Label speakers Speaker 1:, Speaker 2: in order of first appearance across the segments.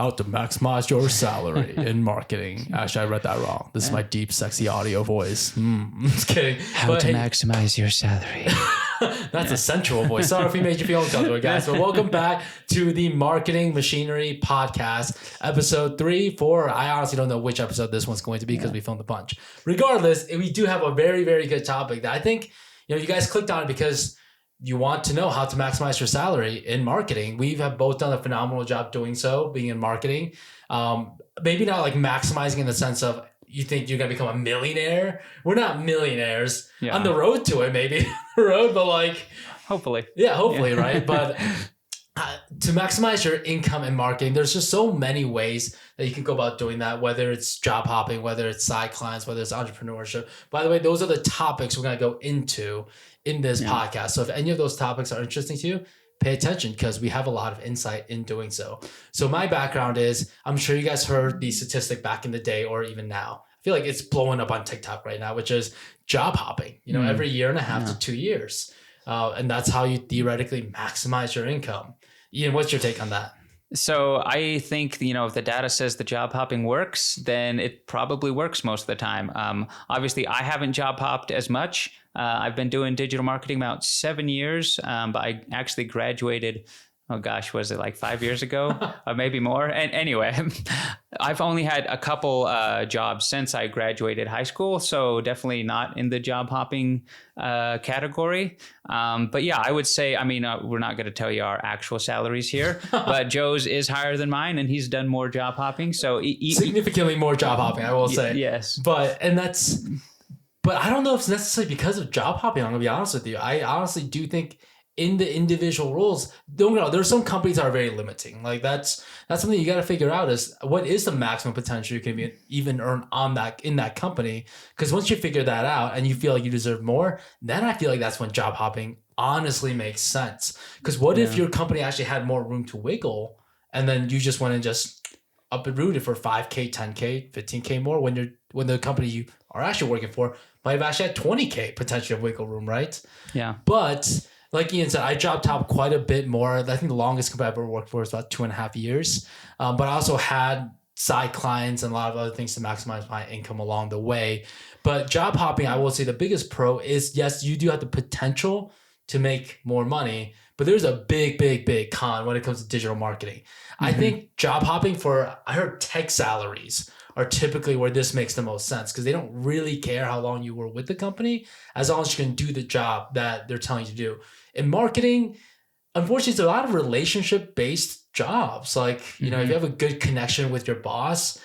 Speaker 1: how to maximize your salary in marketing. Actually, I read that wrong. This is my deep, sexy audio voice. I'm just kidding.
Speaker 2: How to maximize your salary.
Speaker 1: That's a sensual voice. Sorry if we made you feel uncomfortable, guys. But welcome back to the Marketing Machinery Podcast, episode 3, 4. I honestly don't know which episode this one's going to be because we filmed a bunch. Regardless, we do have a very, very good topic that I think you guys clicked on it because you want to know how to maximize your salary in marketing. We have both done a phenomenal job doing so, being in marketing. Maybe not like maximizing in the sense of you think you're going to become a millionaire. We're not millionaires. Yeah. On the road to it, maybe. But like...
Speaker 2: Hopefully.
Speaker 1: Yeah, hopefully, right? But to maximize your income in marketing, there's just so many ways that you can go about doing that, whether it's job hopping, whether it's side clients, whether it's entrepreneurship. By the way, those are the topics we're going to go into in this podcast. So if any of those topics are interesting to you, pay attention because we have a lot of insight in doing so. So my background is, I'm sure you guys heard the statistic back in the day or even now. I feel like it's blowing up on TikTok right now, which is job hopping, every year and a half to 2 years. And that's how you theoretically maximize your income. Ian, what's your take on that?
Speaker 2: So I think, if the data says the job hopping works, then it probably works most of the time. Obviously, I haven't job hopped as much. I've been doing digital marketing about 7 years, but I actually graduated, was it like 5 years ago? Or maybe more? And anyway, I've only had a couple jobs since I graduated high school, so definitely not in the job hopping category. But yeah, I would say, we're not going to tell you our actual salaries here, but Joe's is higher than mine, and he's done more job hopping. So
Speaker 1: significantly more job hopping, I will say.
Speaker 2: Yes.
Speaker 1: But I don't know if it's necessarily because of job hopping. I'm going to be honest with you. I honestly do think in the individual roles, don't know, there's some companies that are very limiting. Like that's something you got to figure out is what is the maximum potential you can even earn in that company. Because once you figure that out and you feel like you deserve more, then I feel like that's when job hopping honestly makes sense. Because what if your company actually had more room to wiggle and then you just went and just up and rooted for 5K, 10K, 15K more when the company you are actually working for might have actually had 20K potential wiggle room, right?
Speaker 2: Yeah.
Speaker 1: But like Ian said, I job top quite a bit more. I think the longest company I've ever worked for is about 2.5 years. But I also had side clients and a lot of other things to maximize my income along the way. But job hopping, I will say the biggest pro is, yes, you do have the potential to make more money, but there's a big, big, big con when it comes to digital marketing. Mm-hmm. I think job hopping I heard tech salaries are typically where this makes the most sense because they don't really care how long you were with the company as long as you can do the job that they're telling you to do. In marketing, unfortunately, it's a lot of relationship-based jobs. Like, if you have a good connection with your boss,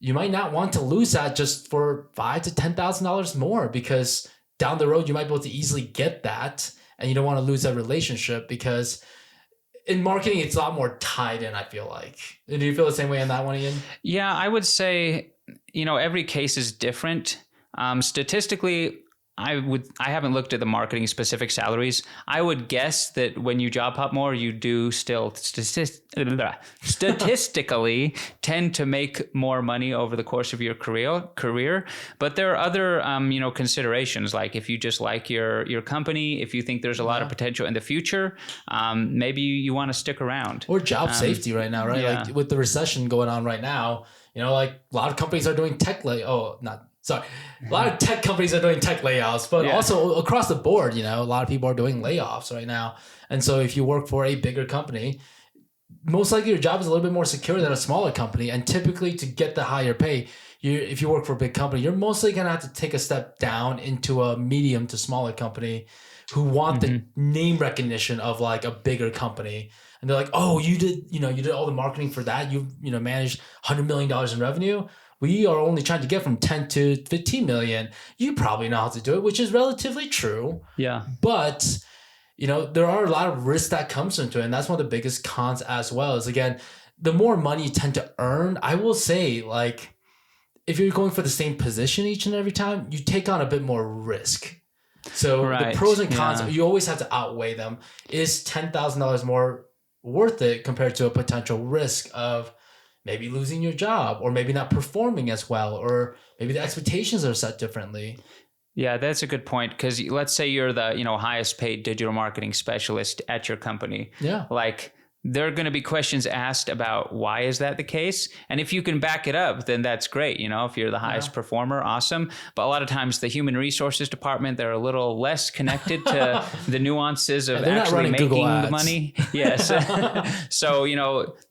Speaker 1: you might not want to lose that just for $5,000 to $10,000 more because down the road, you might be able to easily get that and you don't want to lose that relationship because in marketing, it's a lot more tied in, I feel like. Do you feel the same way on that one, Ian?
Speaker 2: Yeah, I would say, every case is different. Statistically, I haven't looked at the marketing specific salaries. I would guess that when you job hop more, you do still statistically tend to make more money over the course of your career. But there are other, considerations. Like if you just like your company, if you think there's a lot of potential in the future, maybe you want to stick around.
Speaker 1: Or job safety right now, right? Yeah. Like with the recession going on right now, like a lot of companies are doing a lot of tech companies are doing tech layoffs, but also across the board, a lot of people are doing layoffs right now. And so if you work for a bigger company, most likely your job is a little bit more secure than a smaller company. And typically to get the higher pay, if you work for a big company, you're mostly going to have to take a step down into a medium to smaller company who want the name recognition of like a bigger company. And they're like, oh, you did all the marketing for that. You managed $100 million in revenue. We are only trying to get from 10 to 15 million. You probably know how to do it, which is relatively true.
Speaker 2: Yeah.
Speaker 1: But, there are a lot of risks that comes into it. And that's one of the biggest cons as well is, again, the more money you tend to earn, I will say, like, if you're going for the same position each and every time, you take on a bit more risk. So the pros and cons, you always have to outweigh them. Is $10,000 more worth it compared to a potential risk of maybe losing your job or maybe not performing as well, or maybe the expectations are set differently?
Speaker 2: Yeah, that's a good point. Because let's say you're the highest paid digital marketing specialist at your company.
Speaker 1: Yeah.
Speaker 2: Like there are going to be questions asked about why is that the case? And if you can back it up, then that's great. If you're the highest performer, awesome. But a lot of times the human resources department, they're a little less connected to the nuances of actually making the money. Yes. So,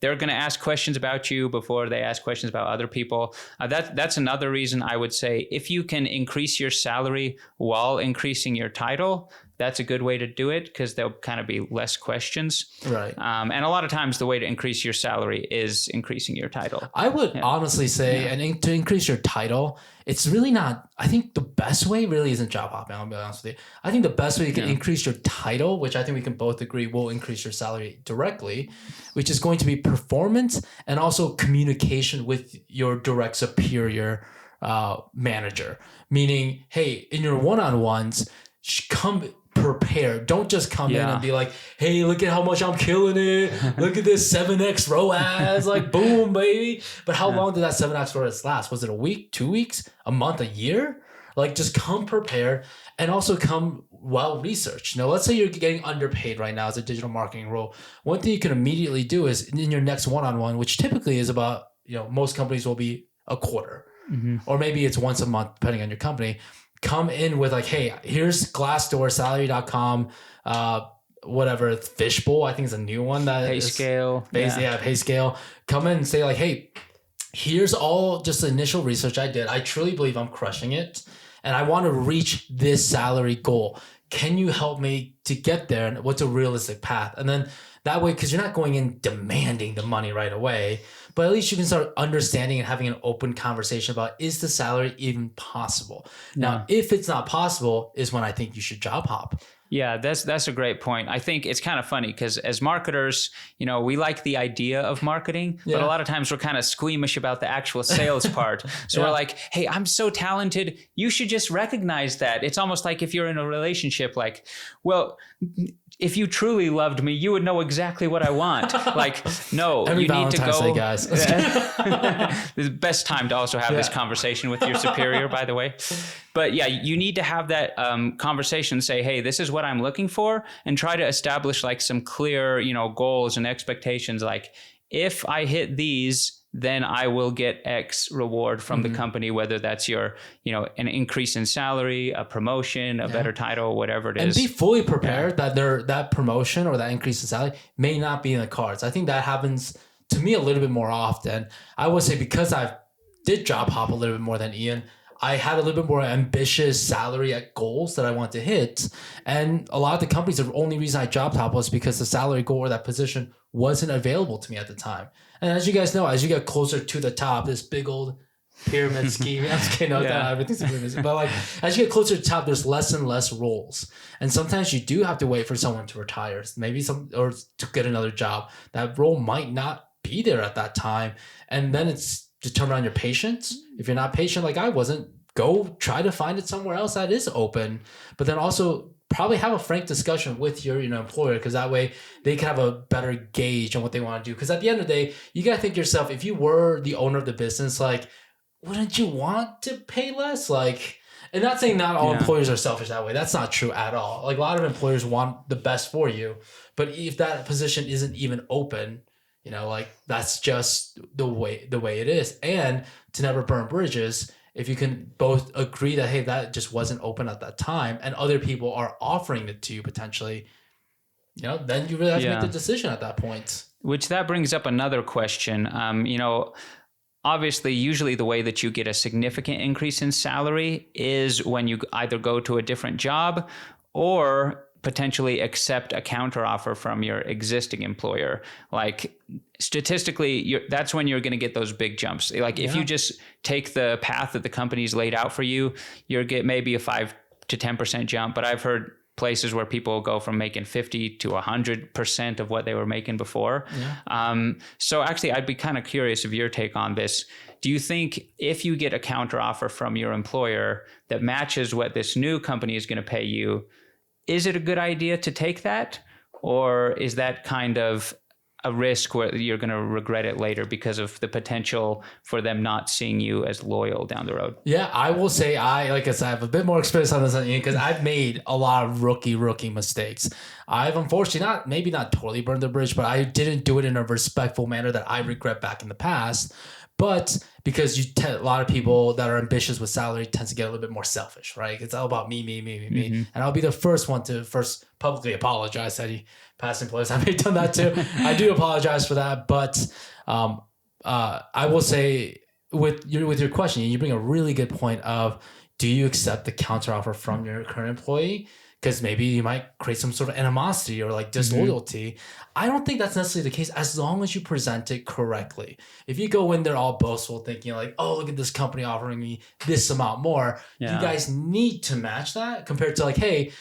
Speaker 2: they're going to ask questions about you before they ask questions about other people. That's another reason I would say if you can increase your salary while increasing your title, that's a good way to do it because there'll kind of be less questions.
Speaker 1: Right.
Speaker 2: And a lot of times the way to increase your salary is increasing your title.
Speaker 1: I would honestly say, and to increase your title, it's really not, I think the best way really isn't job hopping. I'll be honest with you. I think the best way you can increase your title, which I think we can both agree will increase your salary directly, which is going to be performance and also communication with your direct superior manager. Meaning, hey, in your one-on-ones, come prepared. Don't just come in and be like, hey, look at how much I'm killing it. Look at this 7x ROAS, like boom, baby. But how long did that 7x ROAS last? Was it a week, 2 weeks, a month, a year? Like just come prepared and also come well researched. Let's say you're getting underpaid right now as a digital marketing role. One thing you can immediately do is in your next one-on-one, which typically is about, most companies will be a quarter or maybe it's once a month, depending on your company. Come in with like, hey, here's Glassdoor, salary.com, whatever, Fishbowl, I think is a new one. PayScale. Come in and say like, hey, here's all just the initial research I did. I truly believe I'm crushing it. And I want to reach this salary goal. Can you help me to get there? And what's a realistic path? And then that way, because you're not going in demanding the money right away, but at least you can start understanding and having an open conversation about, is the salary even possible? Now, if it's not possible is when I think you should job hop.
Speaker 2: Yeah, that's a great point. I think it's kind of funny because as marketers, we like the idea of marketing, but a lot of times we're kind of squeamish about the actual sales part. So we're like, hey, I'm so talented. You should just recognize that. It's almost like if you're in a relationship, like, well, if you truly loved me, you would know exactly what I want. Like, no,
Speaker 1: Every
Speaker 2: you need to
Speaker 1: Valentine's
Speaker 2: go.
Speaker 1: Day, guys.
Speaker 2: The best time to also have this conversation with your superior, by the way. But yeah, you need to have that conversation, say, hey, this is what I'm looking for, and try to establish like some clear, goals and expectations. Like, if I hit these, then I will get X reward from the company, whether that's your, an increase in salary, a promotion, a better title, whatever it is.
Speaker 1: And be fully prepared that that promotion or that increase in salary may not be in the cards. I think that happens to me a little bit more often. I would say because I did job hop a little bit more than Ian, I had a little bit more ambitious salary goals that I want to hit. And a lot of the companies, the only reason I job hop was because the salary goal or that position wasn't available to me at the time. And as you guys know, as you get closer to the top, this big old pyramid scheme, I'm just kidding, everything's a pyramid. But like as you get closer to the top, there's less and less roles. And sometimes you do have to wait for someone to retire, or to get another job. That role might not be there at that time. And then it's determined on your patience. If you're not patient like I wasn't, go try to find it somewhere else that is open. But then also probably have a frank discussion with your employer, because that way they can have a better gauge on what they want to do. Because at the end of the day, you got to think to yourself, if you were the owner of the business, like, wouldn't you want to pay less? Like, and not saying not all employers are selfish that way. That's not true at all. Like a lot of employers want the best for you. But if that position isn't even open, like that's just the way it is. And to never burn bridges, if you can both agree that, hey, that just wasn't open at that time and other people are offering it to you potentially, then you really have to make the decision at that point.
Speaker 2: Which that brings up another question. Obviously, usually the way that you get a significant increase in salary is when you either go to a different job or potentially accept a counteroffer from your existing employer. Like statistically, that's when you're going to get those big jumps. Like if you just take the path that the company's laid out for you, you'll get maybe a 5 to 10% jump. But I've heard places where people go from making 50 to 100% of what they were making before. So actually, I'd be kind of curious of your take on this. Do you think if you get a counteroffer from your employer that matches what this new company is going to pay you, is it a good idea to take that? Or is that kind of a risk where you're going to regret it later because of the potential for them not seeing you as loyal down the road?
Speaker 1: Yeah, I will say I have a bit more experience on this than Ian because I've made a lot of rookie mistakes. I've unfortunately maybe not totally burned the bridge, but I didn't do it in a respectful manner that I regret back in the past. But because a lot of people that are ambitious with salary tends to get a little bit more selfish, right? It's all about me, me, me, me, me.
Speaker 2: Mm-hmm.
Speaker 1: And I'll be the first one to first publicly apologize to any past employees. I may have done that too. I do apologize for that. But I will say with your question, you bring a really good point of, do you accept the counteroffer from your current employee? Because maybe you might create some sort of animosity or like disloyalty. Mm-hmm. I don't think that's necessarily the case as long as you present it correctly. If you go in there all boastful thinking like, oh, look at this company offering me this amount more, you guys need to match that compared to like, hey,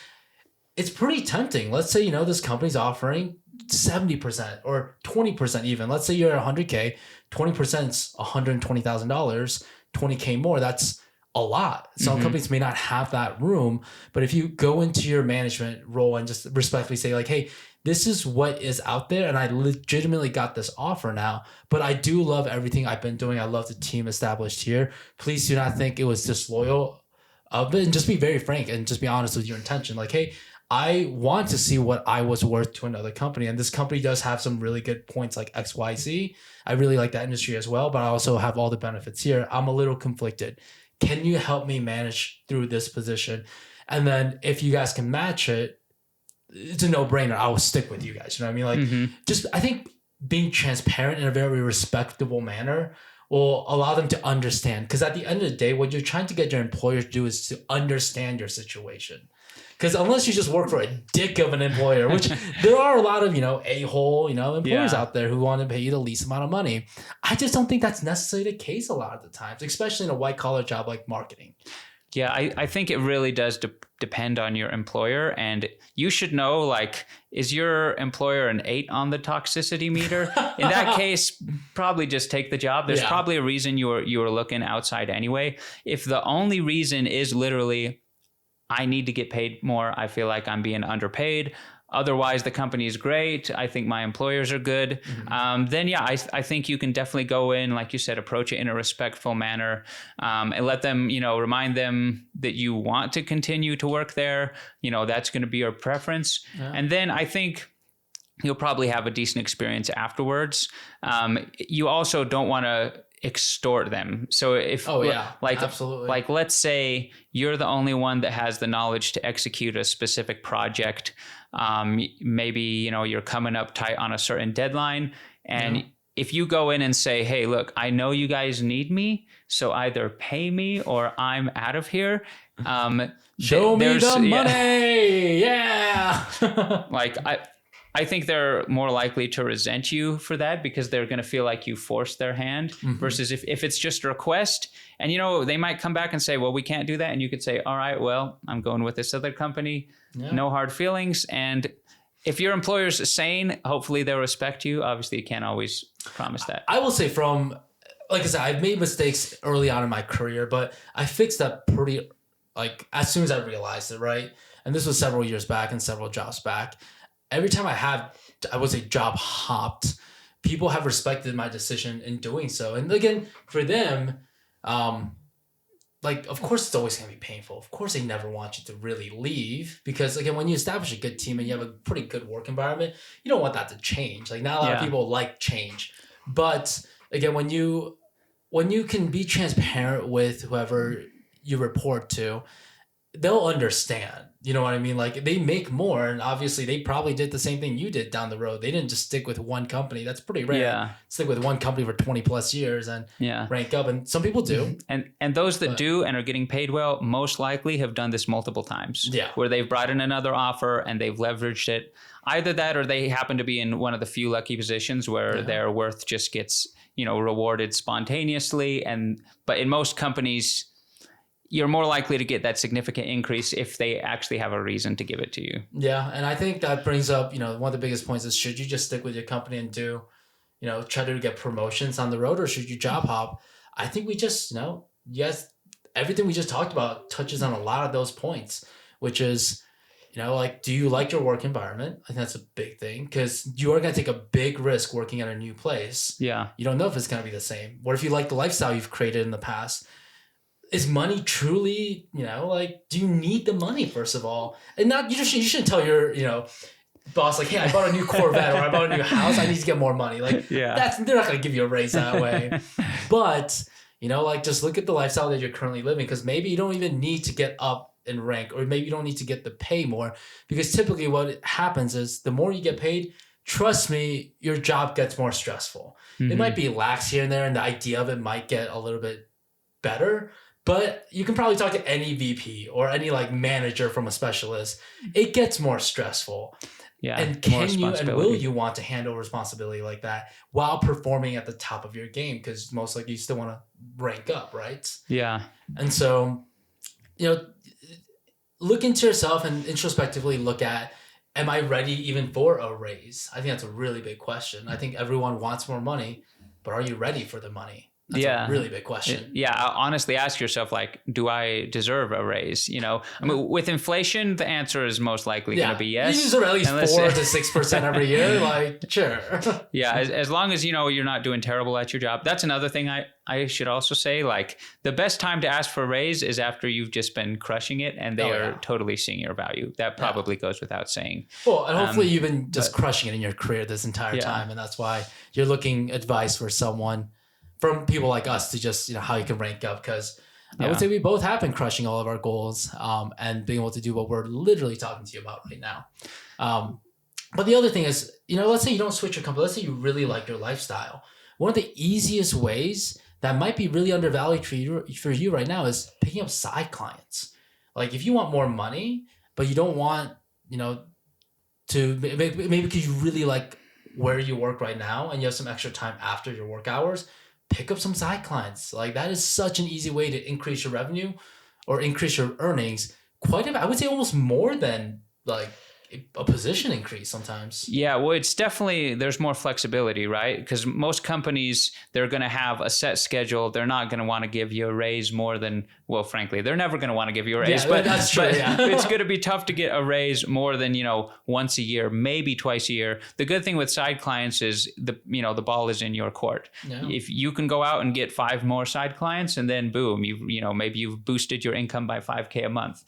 Speaker 1: it's pretty tempting. Let's say, this company's offering 70% or 20% even. Let's say you're at 100K, 20% is $120,000, 20K more. That's a lot. Some companies may not have that room, but if you go into your management role and just respectfully say like, hey, this is what is out there and I legitimately got this offer now, but I do love everything I've been doing. I love the team established here. Please do not think it was disloyal of it, and just be very frank and just be honest with your intention. Like, hey, I want to see what I was worth to another company. And this company does have some really good points like XYZ. I really like that industry as well, but I also have all the benefits here. I'm a little conflicted. Can you help me manage through this position? And then if you guys can match it, it's a no-brainer. I will stick with you guys. You know what I mean? Like, just I think being transparent in a very respectable manner will allow them to understand. Because at the end of the day, what you're trying to get your employer to do is to understand your situation. Because unless you just work for a dick of an employer, which there are a lot of, a-hole, employers out there who want to pay you the least amount of money. I just don't think that's necessarily the case a lot of the times, especially in a white collar job like marketing.
Speaker 2: Yeah, I think it really does depend on your employer. And you should know, like, is your employer an 8 on the toxicity meter? In that case, probably just take the job. There's probably a reason you were looking outside anyway. If the only reason is literally, I need to get paid more, I feel like I'm being underpaid, otherwise the company is great, I think my employers are good, then yeah, I think you can definitely go in, like you said, approach it in a respectful manner, and let them, remind them that you want to continue to work there, that's going to be your preference. And then I think you'll probably have a decent experience afterwards. You also don't want to extort them. So if
Speaker 1: absolutely.
Speaker 2: Like let's say you're the only one that has the knowledge to execute a specific project. Maybe, you're coming up tight on a certain deadline. And if you go in and say, hey, look, I know you guys need me, so either pay me or I'm out of here.
Speaker 1: Show me the money. Yeah.
Speaker 2: Like I think they're more likely to resent you for that because they're going to feel like you forced their hand versus if it's just a request and, they might come back and say, well, we can't do that. And you could say, all right, well, I'm going with this other company. No hard feelings. And if your employer's sane, hopefully they'll respect you. Obviously, you can't always promise that.
Speaker 1: I will say like I said, I've made mistakes early on in my career, but I fixed that pretty, like, as soon as I realized it, right? And this was several years back and several jobs back. Every time I was a job hopped, people have respected my decision in doing so. And again, for them, of course, it's always going to be painful. Of course, they never want you to really leave because, again, when you establish a good team and you have a pretty good work environment, you don't want that to change. Like, not a lot of people like change. But again, when you can be transparent with whoever you report to, they'll understand. You know what I mean? Like, they make more, and obviously they probably did the same thing you did down the road. They didn't just stick with one company. That's pretty rare.
Speaker 2: Yeah.
Speaker 1: Stick with one company for 20 plus years and rank up. And some people do.
Speaker 2: And those that do and are getting paid well, most likely have done this multiple times.
Speaker 1: Yeah.
Speaker 2: Where they've brought in another offer and they've leveraged it. Either that or they happen to be in one of the few lucky positions where their worth just gets, rewarded spontaneously. But in most companies, you're more likely to get that significant increase if they actually have a reason to give it to you.
Speaker 1: Yeah. And I think that brings up, one of the biggest points is, should you just stick with your company and try to get promotions on the road, or should you job hop? I think we just, yes, everything we just talked about touches on a lot of those points, which is, do you like your work environment? I think that's a big thing because you are going to take a big risk working at a new place. Yeah. You don't know if it's going to be the same. What if you like the lifestyle you've created in the past? Is money truly, do you need the money, first of all? And not, you shouldn't tell your, boss like, hey, I bought a new Corvette or I bought a new house. I need to get more money. Like
Speaker 2: Yeah.
Speaker 1: they're not going to give you a raise that way. But, like just look at the lifestyle that you're currently living, because maybe you don't even need to get up in rank, or maybe you don't need to get the pay more, because typically what happens is the more you get paid, trust me, your job gets more stressful. It might be lax here and there, and the idea of it might get a little bit better, but you can probably talk to any VP or any like manager from a specialist. It gets more stressful.
Speaker 2: Yeah.
Speaker 1: And can you and will you want to handle responsibility like that while performing at the top of your game? Because most likely you still want to rank up, right?
Speaker 2: Yeah.
Speaker 1: And so, look into yourself and introspectively look at, am I ready even for a raise? I think that's a really big question. I think everyone wants more money, but are you ready for the money? That's a really big question.
Speaker 2: Yeah. Honestly, ask yourself, like, do I deserve a raise? I mean, with inflation, the answer is most likely going to be yes.
Speaker 1: You deserve at least 4 to 6% every year. Like, sure.
Speaker 2: Yeah. As long as, you're not doing terrible at your job. That's another thing I should also say, like, the best time to ask for a raise is after you've just been crushing it and they are totally seeing your value. That probably goes without saying.
Speaker 1: Well, and hopefully you've been just crushing it in your career this entire time. And that's why you're looking advice for someone from people like us to just, how you can rank up. Because I would say we both have been crushing all of our goals and being able to do what we're literally talking to you about right now. But the other thing is, let's say you don't switch your company. Let's say you really like your lifestyle. One of the easiest ways that might be really undervalued for you right now is picking up side clients. Like if you want more money, but you don't want, to maybe because you really like where you work right now and you have some extra time after your work hours, pick up some side clients. Like that is such an easy way to increase your revenue or increase your earnings quite a bit. I would say almost more than like a position increase sometimes.
Speaker 2: Yeah, well, it's definitely, there's more flexibility, right? Because most companies, they're going to have a set schedule. They're not going to want to give you a raise more than, well, frankly, they're never going to want to give you a raise.
Speaker 1: But that's true,
Speaker 2: it's going to be tough to get a raise more than, once a year, maybe twice a year. The good thing with side clients is the ball is in your court. Yeah. If you can go out and get 5 more side clients and then boom, maybe you've boosted your income by $5,000 a month.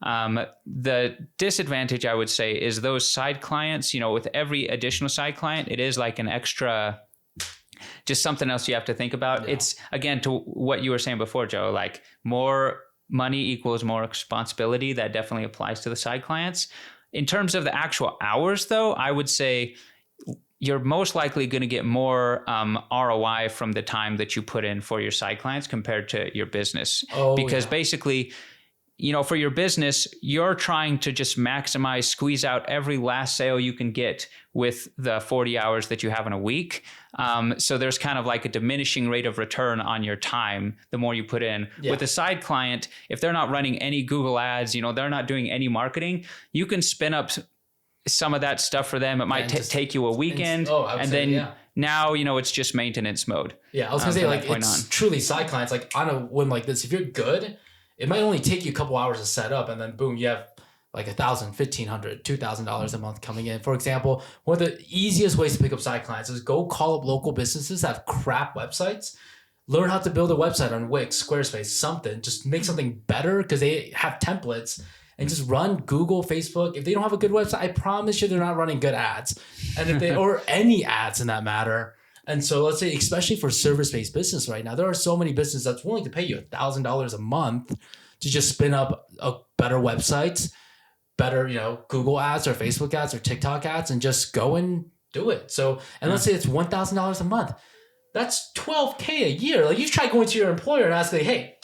Speaker 2: The disadvantage, I would say, is those side clients, with every additional side client, it is like an extra, just something else you have to think about. Yeah. It's, again, to what you were saying before, Joe, like more money equals more responsibility. That definitely applies to the side clients. In terms of the actual hours, though, I would say you're most likely going to get more ROI from the time that you put in for your side clients compared to your business. Because basically, for your business, you're trying to just maximize, squeeze out every last sale you can get with the 40 hours that you have in a week. So there's kind of like a diminishing rate of return on your time the more you put in. Yeah. With a side client, if they're not running any Google ads, they're not doing any marketing, you can spin up some of that stuff for them. It might take you a weekend. Now, it's just maintenance mode.
Speaker 1: Yeah, I was going to say, like, it's truly side clients. Like, on a whim like this, if you're good, it might only take you a couple hours to set up, and then boom, you have like $1,000, $1,500, $2,000 a month coming in. For example, one of the easiest ways to pick up side clients is go call up local businesses that have crap websites. Learn how to build a website on Wix, Squarespace, something. Just make something better because they have templates, and just run Google, Facebook. If they don't have a good website, I promise you they're not running good ads, and if they or any ads in that matter. And so let's say, especially for service-based business right now, there are so many businesses that's willing to pay you $1,000 a month to just spin up a better website, better, Google ads or Facebook ads or TikTok ads, and just go and do it. So, and let's say it's $1,000 a month. That's $12,000 a year. Like you try going to your employer and asking, hey,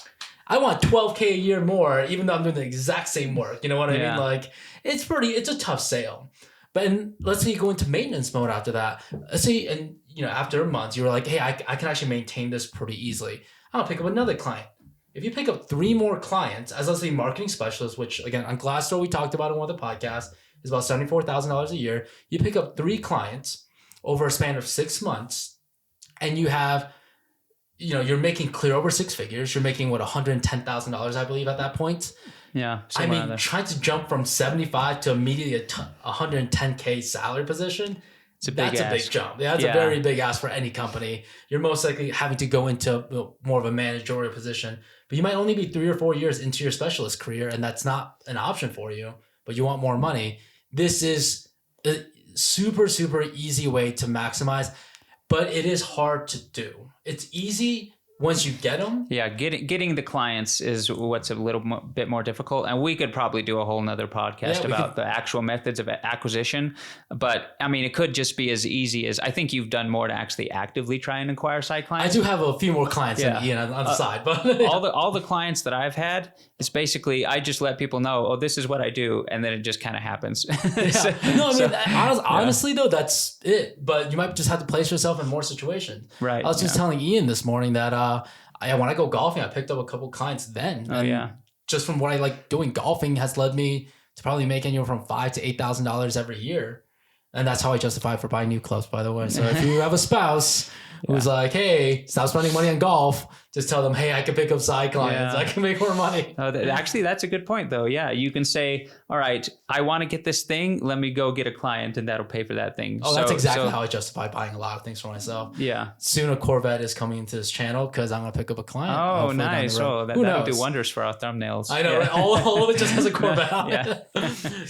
Speaker 1: I want $12,000 a year more, even though I'm doing the exact same work. You know what I mean? Like it's a tough sale. But let's say you go into maintenance mode after that. Let's say, and after a month, you were like, hey, I can actually maintain this pretty easily. I'll pick up another client. If you pick up 3 more clients as, let's say, marketing specialists, which again, on Glassdoor, we talked about in one of the podcasts, is about $74,000 a year. You pick up 3 clients over a span of 6 months, and you have, you're making clear over 6 figures. You're making $110,000, I believe, at that point.
Speaker 2: Yeah.
Speaker 1: I mean, trying to jump from 75 to immediately a $110,000 salary position, that's a big jump. Yeah, that's a very big ask for any company. You're most likely having to go into more of a managerial position, but you might only be 3 or 4 years into your specialist career, and that's not an option for you, but you want more money. This is a super, super easy way to maximize, but it is hard to do. It's easy once you get them.
Speaker 2: Yeah, getting the clients is what's a little bit more difficult, and we could probably do a whole nother podcast about the actual methods of acquisition. But I mean, it could just be as easy as, I think you've done more to actually actively try and acquire side clients.
Speaker 1: I do have a few more clients than Ian on the side, but
Speaker 2: all the clients that I've had, it's basically I just let people know, oh, this is what I do, and then it just kind of happens.
Speaker 1: Honestly though, that's it. But you might just have to place yourself in more situations.
Speaker 2: Right.
Speaker 1: I was just telling Ian this morning that when I go golfing, I picked up a couple clients then. Just from what I like doing golfing has led me to probably make anywhere from $5,000 to $8,000 every year. And that's how I justify for buying new clubs, by the way. So if you have a spouse who's like, hey, stop spending money on golf, just tell them, hey, I can pick up side clients. I can make more money.
Speaker 2: Actually, that's a good point, though. Yeah, you can say, all right, I want to get this thing. Let me go get a client, and that'll pay for that thing.
Speaker 1: Oh, that's exactly how I justify buying a lot of things for myself.
Speaker 2: Yeah.
Speaker 1: Soon a Corvette is coming into this channel because I'm going to pick up a client.
Speaker 2: Oh, nice. Oh, that'll do wonders for our thumbnails.
Speaker 1: I know. Right? All of it just has a Corvette on it.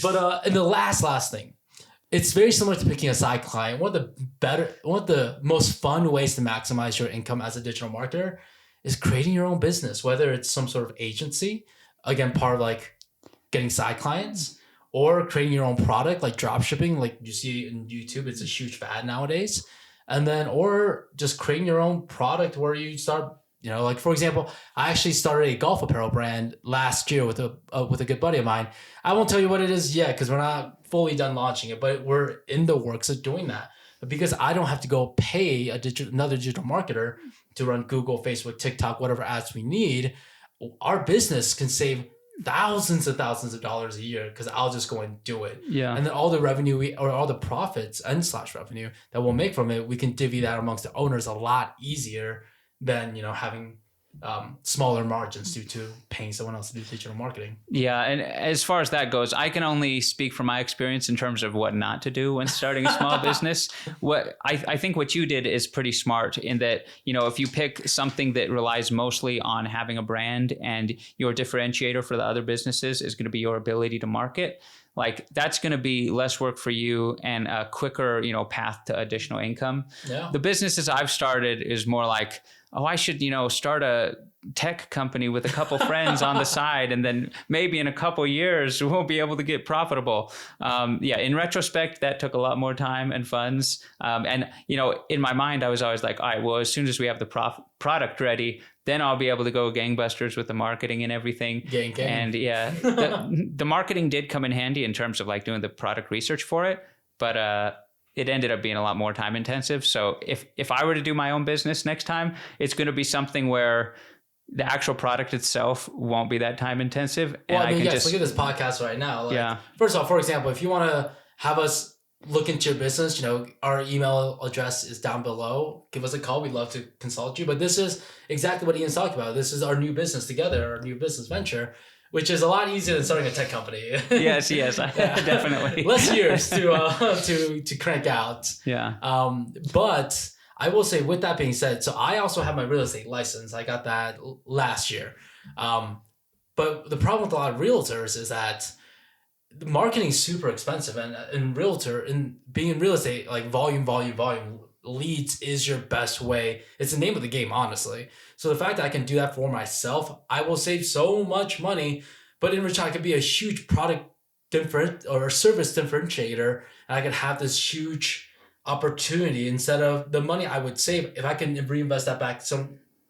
Speaker 1: But and the last thing. It's very similar to picking a side client. One of the most fun ways to maximize your income as a digital marketer is creating your own business, whether it's some sort of agency, again, part of like getting side clients, or creating your own product like drop shipping, like you see in YouTube, it's a huge fad nowadays. And then, or just creating your own product where you start, like for example, I actually started a golf apparel brand last year with a good buddy of mine. I won't tell you what it is yet because we're not fully done launching it, but we're in the works of doing that. But because I don't have to go pay another digital marketer to run Google, Facebook, TikTok, whatever ads we need, our business can save thousands and thousands of dollars a year because I'll just go and do it.
Speaker 2: Yeah.
Speaker 1: And then all the revenue or all the profits and / revenue that we'll make from it, we can divvy that amongst the owners a lot easier than having smaller margins due to paying someone else to do digital marketing.
Speaker 2: Yeah, and as far as that goes, I can only speak from my experience in terms of what not to do when starting a small business. What I think what you did is pretty smart in that, if you pick something that relies mostly on having a brand and your differentiator for the other businesses is going to be your ability to market, like that's going to be less work for you and a quicker, path to additional income.
Speaker 1: Yeah.
Speaker 2: The businesses I've started is more like, oh, I should, start a tech company with a couple friends on the side, and then maybe in a couple years we'll be able to get profitable. In retrospect, that took a lot more time and funds. And in my mind, I was always like, all right, well, as soon as we have the product ready, then I'll be able to go gangbusters with the marketing and everything.
Speaker 1: Gang.
Speaker 2: And the marketing did come in handy in terms of like doing the product research for it, but it ended up being a lot more time intensive. So if I were to do my own business next time, it's going to be something where the actual product itself won't be that time intensive. And
Speaker 1: well, look at this podcast right now. First of all, for example, if you want to have us look into your business, our email address is down below. Give us a call. We'd love to consult you. But this is exactly what Ian's talking about. This is our new business together, our new business venture, which is a lot easier than starting a tech company.
Speaker 2: Yes, definitely.
Speaker 1: Less years to crank out.
Speaker 2: Yeah.
Speaker 1: But I will say, with that being said, so I also have my real estate license. I got that last year. But the problem with a lot of realtors is that the marketing is super expensive, and being in real estate, like volume, leads is your best way. It's the name of the game, honestly. So the fact that I can do that for myself, I will save so much money, but in return, I could be a huge product service differentiator, and I could have this huge opportunity instead of the money I would save if I can reinvest that back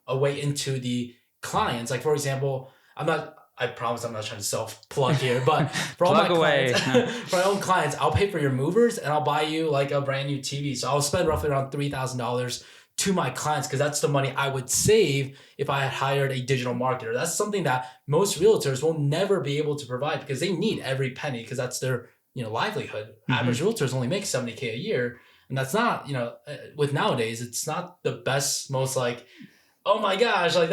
Speaker 1: a way into the clients. Like, for example, I promise I'm not trying to self-plug here, but for all my clients, for my own clients, I'll pay for your movers and I'll buy you like a brand new TV. So I'll spend roughly around $3,000 to my clients because that's the money I would save if I had hired a digital marketer. That's something that most realtors will never be able to provide because they need every penny because that's their livelihood. Mm-hmm. Average realtors only make $70K a year. And that's not, with nowadays, it's not the best, most like, oh my gosh, like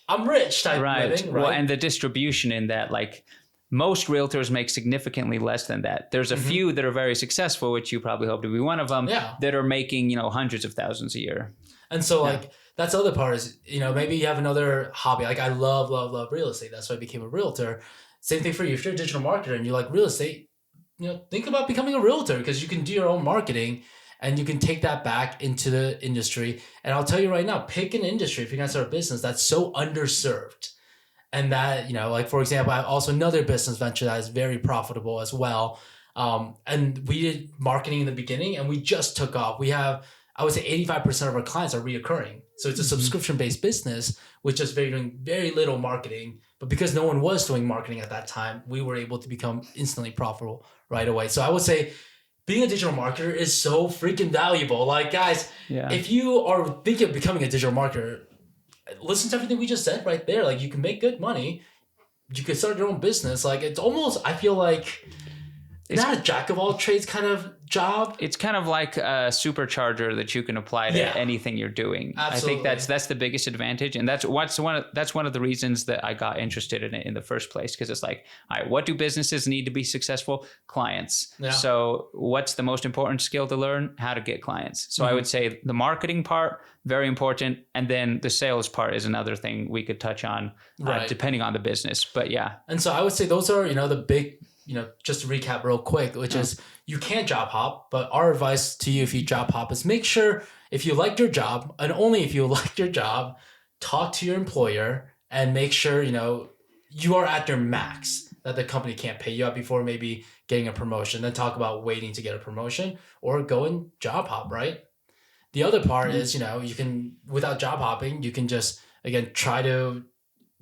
Speaker 1: I'm rich type living, right?
Speaker 2: Well, and the distribution in that, like most realtors make significantly less than that. There's a few that are very successful, which you probably hope to be one of them, that are making, hundreds of thousands a year.
Speaker 1: And so like, that's the other part is, maybe you have another hobby. Like I love real estate. That's why I became a realtor. Same thing for you. If you're a digital marketer and you like real estate, think about becoming a realtor, because you can do your own marketing and you can take that back into the industry. And I'll tell you right now, pick an industry if you're going to start a business that's so underserved. And that, like, for example, I have also another business venture that is very profitable as well. And we did marketing in the beginning and we just took off. We have, I would say 85% of our clients are reoccurring. So it's a subscription-based business with just doing very little marketing. But because no one was doing marketing at that time, we were able to become instantly profitable right away. So I would say being a digital marketer is so freaking valuable. Like, guys, if you are thinking of becoming a digital marketer, listen to everything we just said right there. Like, you can make good money. You can start your own business. Like, it's almost, I feel like, it's not a jack of all trades kind of job.
Speaker 2: It's kind of like a supercharger that you can apply to anything you're doing.
Speaker 1: Absolutely.
Speaker 2: I think that's the biggest advantage, and that's one of the reasons that I got interested in it in the first place. Because it's like, all right, what do businesses need to be successful? Clients. Yeah. So what's the most important skill to learn? How to get clients. So I would say the marketing part, very important, and then the sales part is another thing we could touch on, depending on the business. But yeah.
Speaker 1: And so I would say those are the big. Just to recap real quick, which is you can't job hop, but our advice to you if you job hop is make sure if you liked your job, and only if you liked your job, talk to your employer and make sure, you are at your max, that the company can't pay you out before maybe getting a promotion. Then talk about waiting to get a promotion or go and job hop, right? The other part is, you can, without job hopping, you can just, again, try to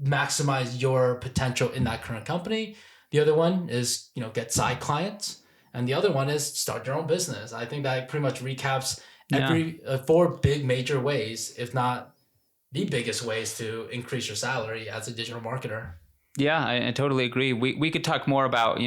Speaker 1: maximize your potential in that current company. The other one is, get side clients. And the other one is start your own business. I think that pretty much recaps every 4 big major ways, if not the biggest ways to increase your salary as a digital marketer.
Speaker 2: Yeah, I totally agree. We could talk more about,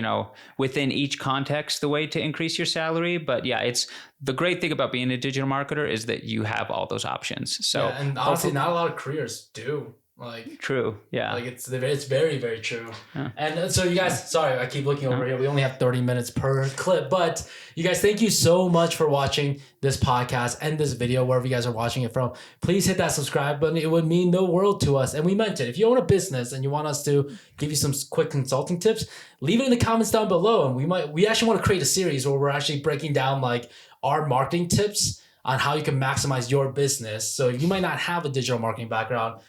Speaker 2: within each context, the way to increase your salary. But yeah, it's the great thing about being a digital marketer is that you have all those options. So
Speaker 1: and honestly, not a lot of careers do. Like,
Speaker 2: true. Yeah.
Speaker 1: Like, it's very, very true. Yeah. And so you guys, sorry, I keep looking over here. We only have 30 minutes per clip, but you guys, thank you so much for watching this podcast and this video, wherever you guys are watching it from. Please hit that subscribe button. It would mean the world to us. And we meant it. If you own a business and you want us to give you some quick consulting tips, leave it in the comments down below. And we actually want to create a series where we're actually breaking down like our marketing tips on how you can maximize your business. So you might not have a digital marketing background.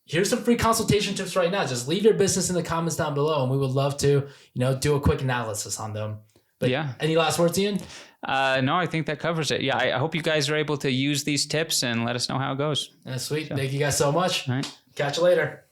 Speaker 1: Here's some free consultation tips right now. Just leave your business in the comments down below, and we would love to, do a quick analysis on them. But any last words, Ian?
Speaker 2: No, I think that covers it. Yeah, I hope you guys are able to use these tips and let us know how it goes.
Speaker 1: That's sweet. So. Thank you guys so much. All right. Catch you later.